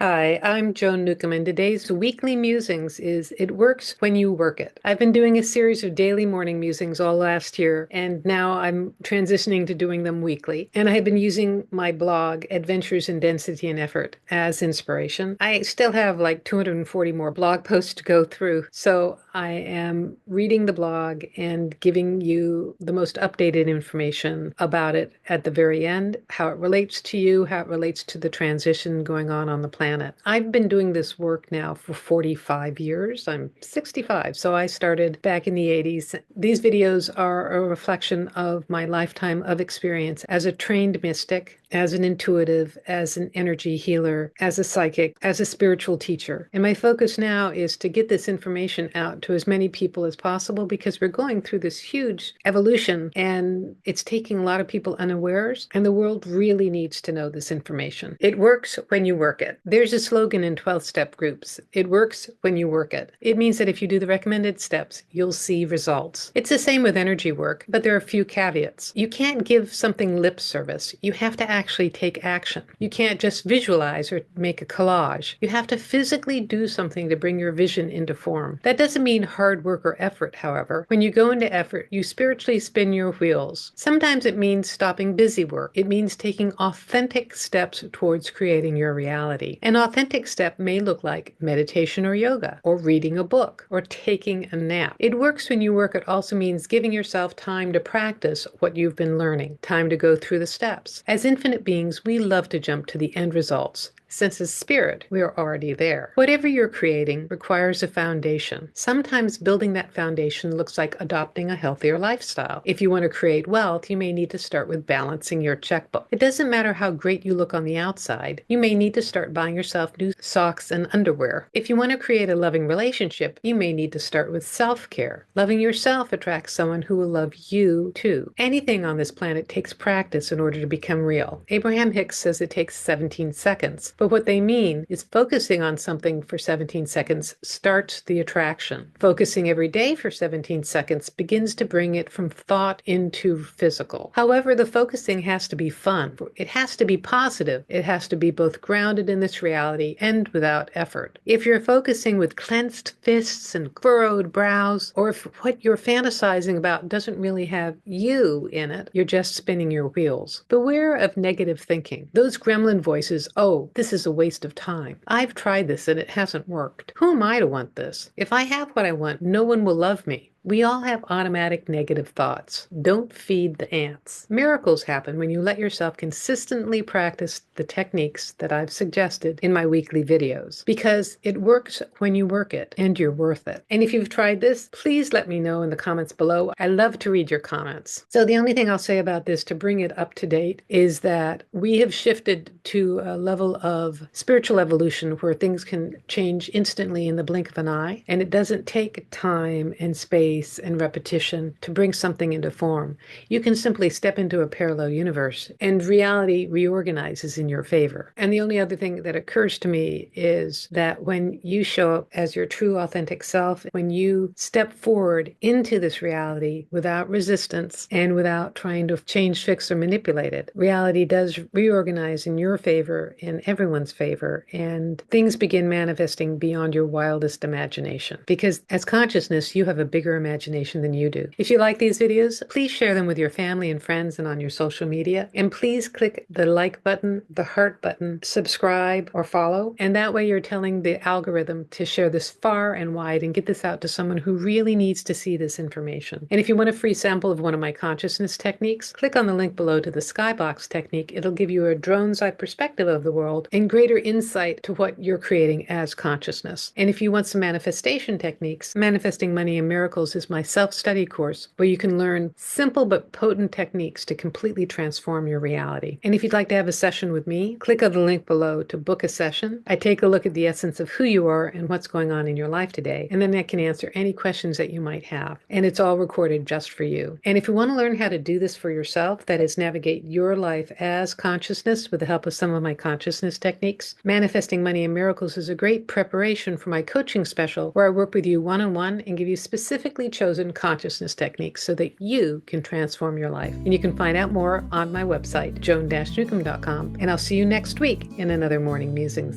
Hi, I'm Joan Newcomb, and today's weekly musings is It Works When You Work It. I've been doing a series of daily morning musings all last year, and now I'm transitioning to doing them weekly. And I have been using my blog, Adventures in Density and Effort, as inspiration. I still have like 240 more blog posts to go through, so I am reading the blog and giving you the most updated information about it at the very end, how it relates to you, how it relates to the transition going on the planet. I've been doing this work now for 45 years. I'm 65, so I started back in the 80s. These videos are a reflection of my lifetime of experience as a trained mystic, as an intuitive, as an energy healer, as a psychic, as a spiritual teacher. And my focus now is to get this information out to as many people as possible because we're going through this huge evolution and it's taking a lot of people unawares, and the world really needs to know this information. It works when you work it. There's a slogan in 12-step groups. It works when you work it. It means that if you do the recommended steps, you'll see results. It's the same with energy work, but there are a few caveats. You can't give something lip service. You have to actually take action. You can't just visualize or make a collage. You have to physically do something to bring your vision into form. That doesn't mean hard work or effort, however. When you go into effort, you spiritually spin your wheels. Sometimes it means stopping busy work. It means taking authentic steps towards creating your reality. An authentic step may look like meditation or yoga, or reading a book, or taking a nap. It works when you work. It also means giving yourself time to practice what you've been learning, time to go through the steps. As infinite beings, we love to jump to the end results. Since as spirit, we are already there. Whatever you're creating requires a foundation. Sometimes building that foundation looks like adopting a healthier lifestyle. If you want to create wealth, you may need to start with balancing your checkbook. It doesn't matter how great you look on the outside. You may need to start buying yourself new socks and underwear. If you want to create a loving relationship, you may need to start with self-care. Loving yourself attracts someone who will love you too. Anything on this planet takes practice in order to become real. Abraham Hicks says it takes 17 seconds. But what they mean is focusing on something for 17 seconds starts the attraction. Focusing every day for 17 seconds begins to bring it from thought into physical. However, the focusing has to be fun. It has to be positive. It has to be both grounded in this reality and without effort. If you're focusing with clenched fists and furrowed brows, or if what you're fantasizing about doesn't really have you in it, you're just spinning your wheels. Beware of negative thinking. Those gremlin voices, oh, this is a waste of time. I've tried this and it hasn't worked. Who am I to want this? If I have what I want, no one will love me. We all have automatic negative thoughts. Don't feed the ants. Miracles happen when you let yourself consistently practice the techniques that I've suggested in my weekly videos, because it works when you work it and you're worth it. And if you've tried this, please let me know in the comments below. I love to read your comments. So the only thing I'll say about this to bring it up to date is that we have shifted to a level of spiritual evolution where things can change instantly in the blink of an eye, and it doesn't take time and space and repetition to bring something into form. You can simply step into a parallel universe and reality reorganizes in your favor. And the only other thing that occurs to me is that when you show up as your true authentic self, when you step forward into this reality without resistance and without trying to change, fix, or manipulate it, reality does reorganize in your favor, in everyone's favor, and things begin manifesting beyond your wildest imagination. Because as consciousness, you have a bigger imagination than you do. If you like these videos, please share them with your family and friends and on your social media. And please click the like button, the heart button, subscribe or follow. And that way you're telling the algorithm to share this far and wide and get this out to someone who really needs to see this information. And if you want a free sample of one of my consciousness techniques, click on the link below to the skybox technique. It'll give you a drone's eye perspective of the world and greater insight to what you're creating as consciousness. And if you want some manifestation techniques, Manifesting Money and Miracles is my self-study course where you can learn simple but potent techniques to completely transform your reality. And if you'd like to have a session with me, click on the link below to book a session. I take a look at the essence of who you are and what's going on in your life today, and then I can answer any questions that you might have. And it's all recorded just for you. And if you want to learn how to do this for yourself, that is, navigate your life as consciousness with the help of some of my consciousness techniques, Manifesting Money and Miracles is a great preparation for my coaching special where I work with you one-on-one and give you specifically chosen consciousness techniques so that you can transform your life. And you can find out more on my website, joan-newcomb.com. And I'll see you next week in another Morning Musings.